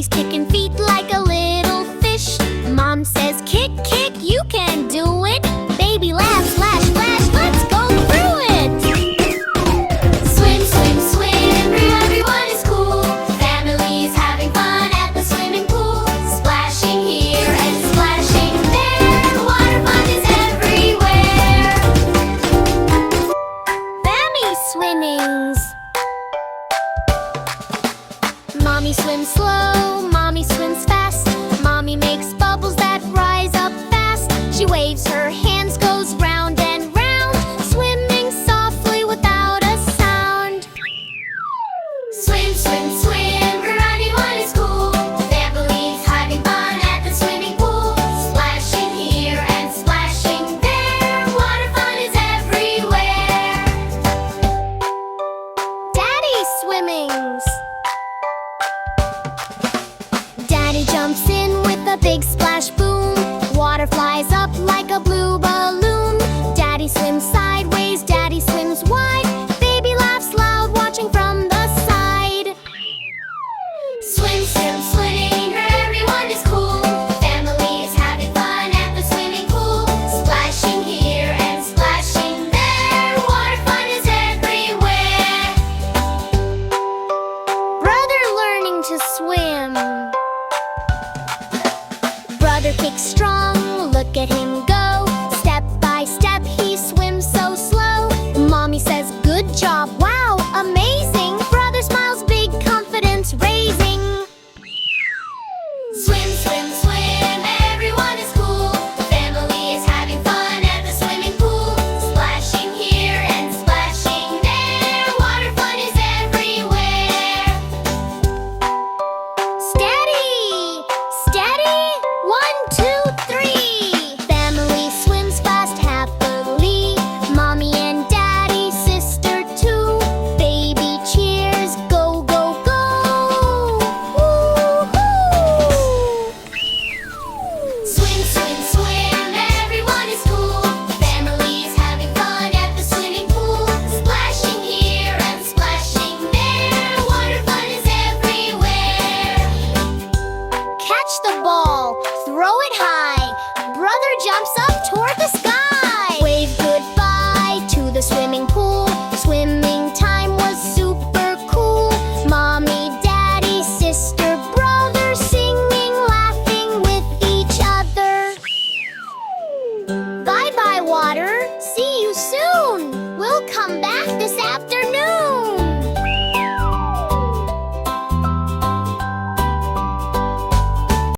Daddy's kicking feet like a little fish. Mom says, kick, kick, you can do it. Baby laughs, splash, splash, let's go through it. Swim, swim, swim, everyone is cool. Families having fun at the swimming pool. Splashing here and splashing there. Water fun is everywhere. Family swimmings. Mommy swims slow, Mommy swims fast. Mommy makes bubbles that rise up fast. She waves her hands, goes round and round, swimming softly without a sound. Swim, swim, swim, everyone is cool. Families having fun at the swimming pool. Splashing here and splashing there. Water fun is everywhere. Daddy's swimmings. Daddy jumps in with a big splash boom. Water flies up like a blue balloon. Daddy swims sideways, Daddy swims wide. Baby laughs loud, watching from the side. Swim, swim, swimming, everyone is cool. Families having fun at the swimming pool. Splashing here and splashing there. Water fun is everywhere. Brother learning to swim. Brother kicks strong, look at him go. Step by step, he swims so slow. Mommy says, good job, wow, amazing. Brother smiles, big confidence raising. Swim, swim, swim, everyone is cool. Family is having fun at the swimming pool. Splashing here and splashing there. Water fun is everywhere. Steady, steady. 1, 2, 3. Family swims fast happily. Mommy and Daddy, sister too. Baby cheers, go, go, go. Woo-hoo! Swim, swim, swim, everyone is cool. Families having fun at the swimming pool. Splashing here and splashing there. Water fun is everywhere. Catch the ball, throw it high. Brother jumps up toward the sky.